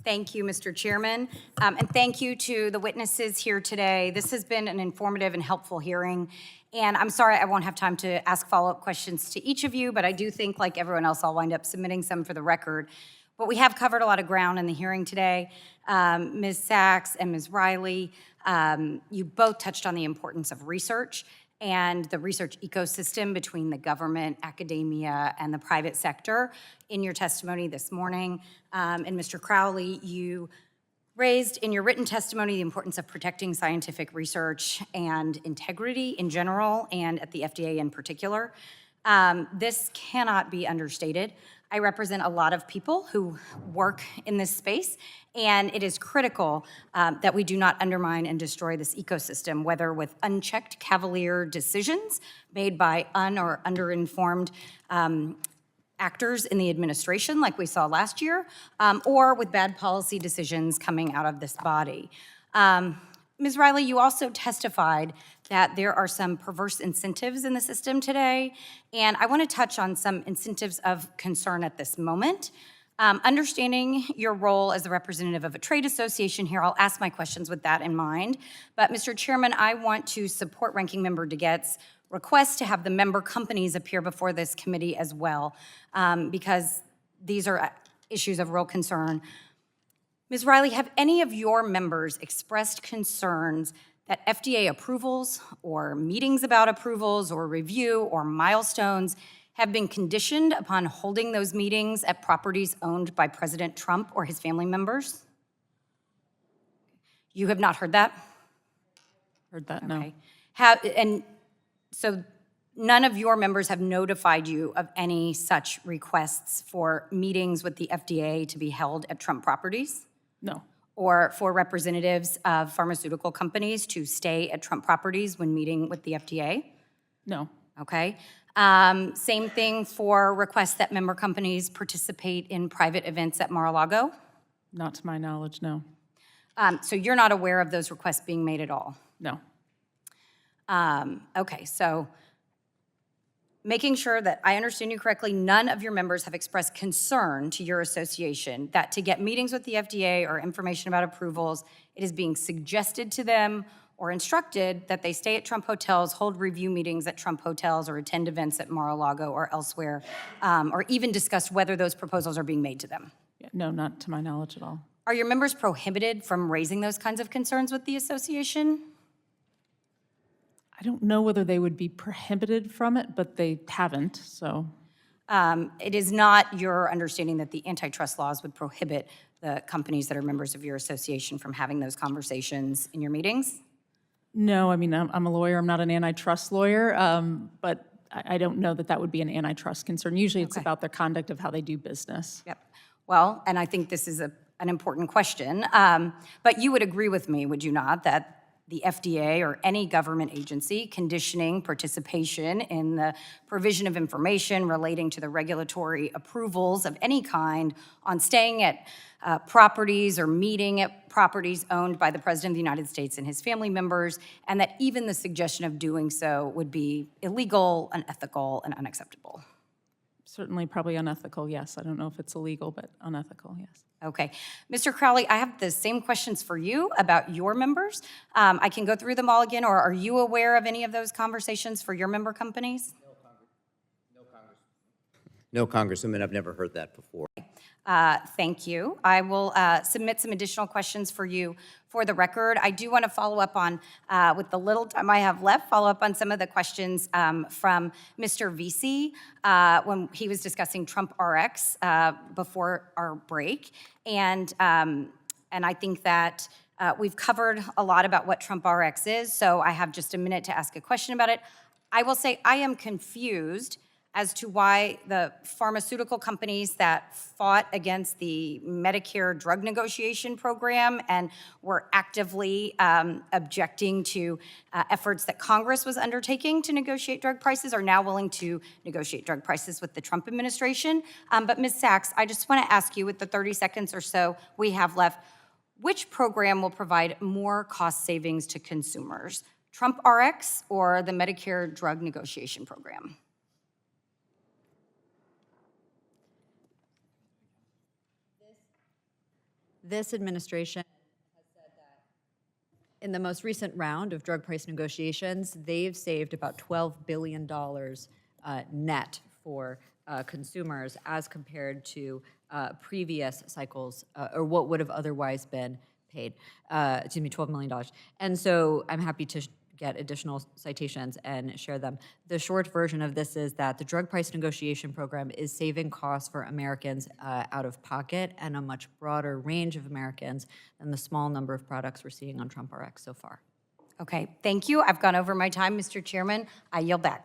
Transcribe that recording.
Thank you, Mr. Chairman, and thank you to the witnesses here today. This has been an informative and helpful hearing, and I'm sorry I won't have time to ask follow-up questions to each of you, but I do think, like everyone else, I'll wind up submitting some for the record. But we have covered a lot of ground in the hearing today. Ms. Sachs and Ms. Riley, you both touched on the importance of research and the research ecosystem between the government, academia, and the private sector in your testimony this morning. And Mr. Crowley, you raised in your written testimony the importance of protecting scientific research and integrity in general and at the FDA in particular. This cannot be understated. I represent a lot of people who work in this space, and it is critical that we do not undermine and destroy this ecosystem, whether with unchecked cavalier decisions made by or underinformed actors in the administration, like we saw last year, or with bad policy decisions coming out of this body. Ms. Riley, you also testified that there are some perverse incentives in the system today, and I want to touch on some incentives of concern at this moment. Understanding your role as the representative of a trade association here, I'll ask my questions with that in mind. But Mr. Chairman, I want to support Ranking Member DeGette's request to have the member companies appear before this committee as well, because these are issues of real concern. Ms. Riley, have any of your members expressed concerns that FDA approvals or meetings about approvals or review or milestones have been conditioned upon holding those meetings at properties owned by President Trump or his family members? You have not heard that? Heard that, okay. No. And so none of your members have notified you of any such requests for meetings with the FDA to be held at Trump properties? No. Or for representatives of pharmaceutical companies to stay at Trump properties when meeting with the FDA? No. Okay. Same thing for requests that member companies participate in private events at Mar-a-Lago? Not to my knowledge, no. So you're not aware of those requests being made at all? No. Okay, so making sure that I understand you correctly, none of your members have expressed concern to your association that to get meetings with the FDA or information about approvals, it is being suggested to them or instructed that they stay at Trump hotels, hold review meetings at Trump hotels, or attend events at Mar-a-Lago or elsewhere, or even discuss whether those proposals are being made to them? Yeah, no, not to my knowledge at all. Are your members prohibited from raising those kinds of concerns with the association? I don't know whether they would be prohibited from it, but they haven't, so. It is not your understanding that the antitrust laws would prohibit the companies that are members of your association from having those conversations in your meetings? No, I mean, I'm a lawyer, I'm not an antitrust lawyer, but I don't know that that would be an antitrust concern. Usually it's about their conduct of how they do business. Yep. Well, and I think this is an important question, but you would agree with me, would you not, that the FDA or any government agency conditioning participation in the provision of information relating to the regulatory approvals of any kind on staying at properties or meeting at properties owned by the President of the United States and his family members, and that even the suggestion of doing so would be illegal, unethical, and unacceptable? Certainly probably unethical, yes. I don't know if it's illegal, but unethical, yes. Okay. Mr. Crowley, I have the same questions for you about your members. I can go through them all again, or are you aware of any of those conversations for your member companies? No, Congresswoman, I've never heard that before. Thank you. I will submit some additional questions for you for the record. I do want to follow up on, with the little time I have left, follow up on some of the questions from Mr. Vesey when he was discussing TrumpRx before our break. And I think that we've covered a lot about what TrumpRx is, so I have just a minute to ask a question about it. I will say I am confused as to why the pharmaceutical companies that fought against the Medicare drug negotiation program and were actively objecting to efforts that Congress was undertaking to negotiate drug prices are now willing to negotiate drug prices with the Trump administration. But Ms. Sachs, I just want to ask you, with the 30 seconds or so we have left, which program will provide more cost savings to consumers, TrumpRx or the Medicare drug negotiation program? this administration has said that in the most recent round of drug price negotiations, they've saved about $12 billion net for consumers as compared to previous cycles, or what would have otherwise been paid, $12 million. And so I'm happy to get additional citations and share them. The short version of this is that the drug price negotiation program is saving costs for Americans out of pocket and a much broader range of Americans than the small number of products we're seeing on TrumpRx so far. Okay, thank you. I've gone over my time, Mr. Chairman. I yield back.